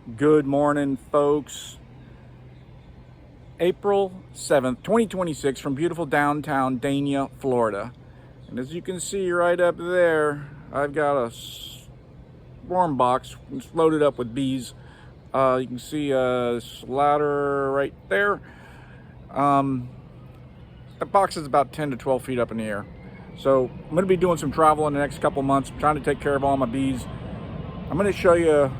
Good morning, folks. April 7th, 2026, from beautiful downtown Dania, Florida. And as you can see right up there, I've got a swarm box. It's loaded up with bees. You can see a ladder right there. That box is about 10 to 12 feet up in the air. So I'm going to be doing some travel in the next couple months, trying to take care of all my bees. I'm going to show you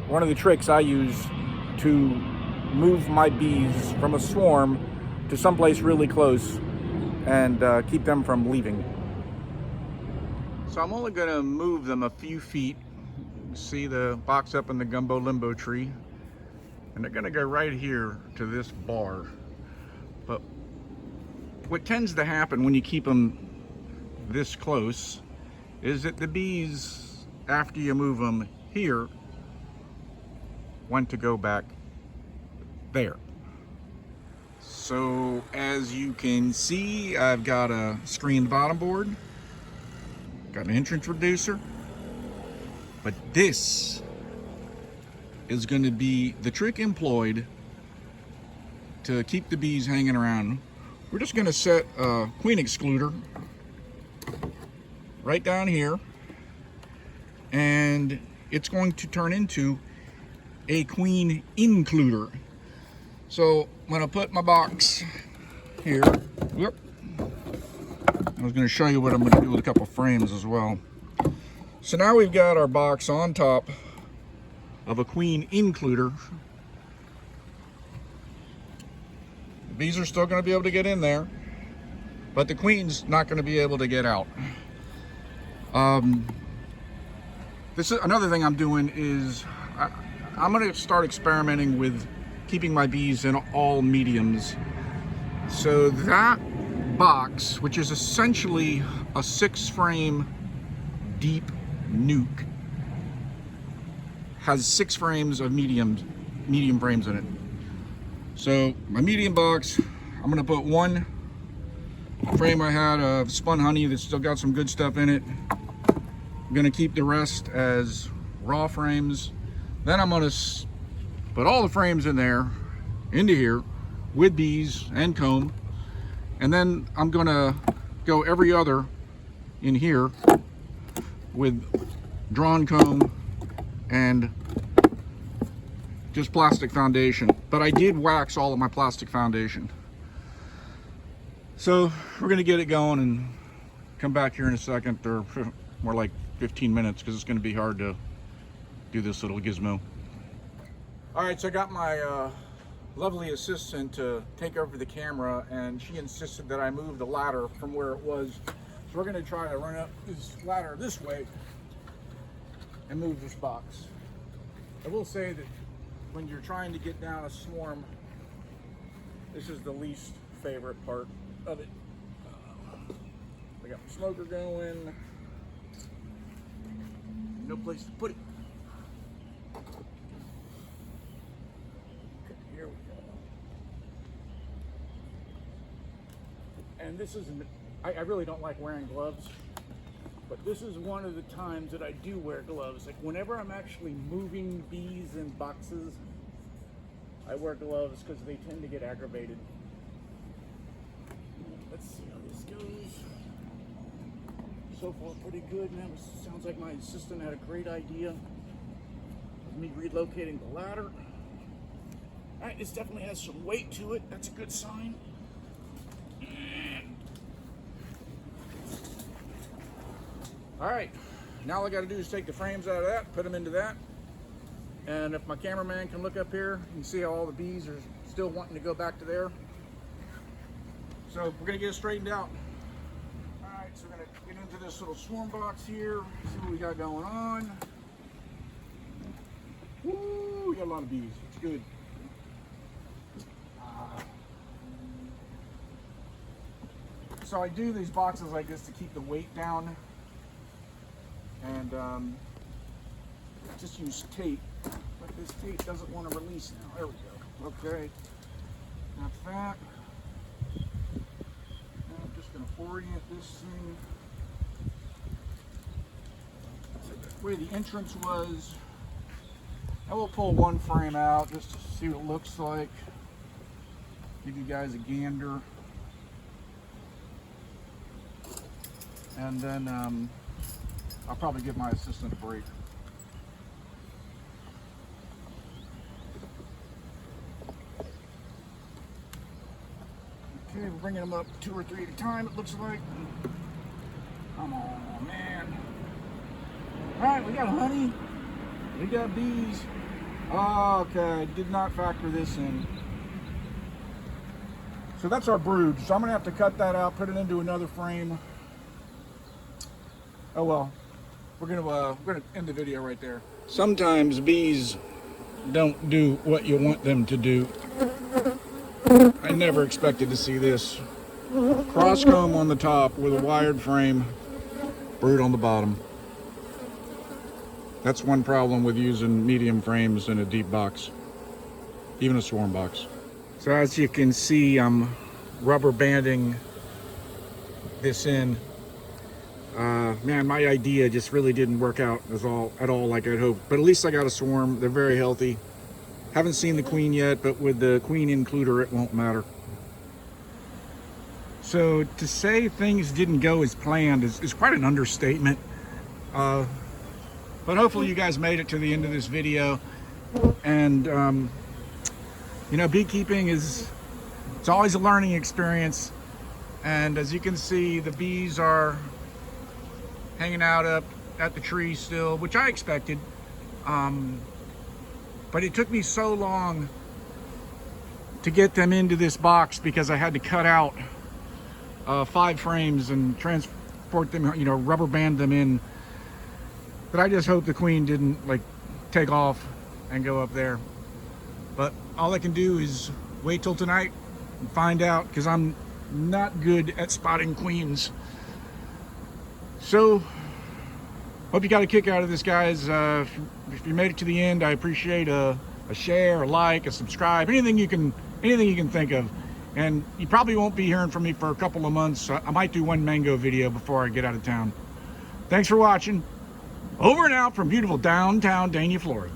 one of the tricks I use to move my bees from a swarm to someplace really close and keep them from leaving. So I'm only going to move them a few feet. You can see the box up in the gumbo limbo tree, and they're going to go right here to this bar. But what tends to happen when you keep them this close is that the bees, after you move them here, want to go back there. So as you can see, I've got a screened bottom board, got an entrance reducer, but this is going to be the trick employed to keep the bees hanging around. We're just going to set a queen excluder right down here, and it's going to turn into a queen includer. So I'm going to put my box here. Whoop. I was going to show you what I'm going to do with a couple frames as well. So now we've got our box on top of a queen includer. The bees are still going to be able to get in there, but the queen's not going to be able to get out. This is another thing I'm doing is I'm going to start experimenting with keeping my bees in all mediums. So that box, which is essentially a 6-frame deep nuke, has 6 frames of medium frames in it. So my medium box, I'm going to put one frame I had of spun honey that's still got some good stuff in it. I'm going to keep the rest as raw frames. Then I'm going to put all the frames in there, into here, with bees and comb. And then I'm going to go every other in here with drawn comb and just plastic foundation. But I did wax all of my plastic foundation. So we're going to get it going and come back here in a second, or more like 15 minutes, because it's going to be hard to do this little gizmo. All right, so I got my lovely assistant to take over the camera, and she insisted that I move the ladder from where it was. So we're gonna try to run up this ladder this way and move this box. I will say that when you're trying to get down a swarm, this is the least favorite part of it. I got my smoker going, no place to put it. Here we go. And this isn't, I really don't like wearing gloves, but this is one of the times that I do wear gloves. Like whenever I'm actually moving bees in boxes, I wear gloves because they tend to get aggravated. Let's see how this goes. So far pretty good. Now it sounds like my assistant had a great idea of me relocating the ladder. All right, this definitely has some weight to it. That's a good sign. All right, now all I got to do is take the frames out of that, put them into that. And if my cameraman can look up here, you can see how all the bees are still wanting to go back to there. So we're going to get it straightened out. All right, so we're going to get into this little swarm box here, see what we got going on. Woo, we got a lot of bees. It's good. So I do these boxes like this to keep the weight down, and just use tape, but this tape doesn't want to release now. There we go. Okay, that's that. Now I'm just going to orient this thing so that where the entrance was, I will pull one frame out just to see what it looks like. Give you guys a gander. And then I'll probably give my assistant a break. Okay, we're bringing them up 2 or 3 at a time, it looks like. Come on, man. All right, we got honey. We got bees. Oh, okay, did not factor this in. So that's our brood. So I'm gonna have to cut that out, put it into another frame. Oh well, we're gonna end the video right there. Sometimes bees don't do what you want them to do. I never expected to see this. Cross comb on the top with a wired frame, brood on the bottom. That's one problem with using medium frames in a deep box, even a swarm box. So as you can see, I'm rubber banding this in. Man, my idea just really didn't work out at all like I'd hoped. But at least I got a swarm. They're very healthy. Haven't seen the queen yet, but with the queen includer, it won't matter. So to say things didn't go as planned is quite an understatement. But hopefully you guys made it to the end of this video. And you know, beekeeping it's always a learning experience. And as you can see, the bees are hanging out up at the tree still, which I expected. But it took me so long to get them into this box because I had to cut out 5 frames and transport them, you know, rubber band them in, that I just hope the queen didn't like take off and go up there. But all I can do is wait till tonight and find out, because I'm not good at spotting queens. So hope you got a kick out of this, guys. If you made it to the end, I appreciate a share, a like, a subscribe, anything you can think of. And you probably won't be hearing from me for a couple of months. I might do one mango video before I get out of town. Thanks for watching. Over and out from beautiful downtown Dania, Florida.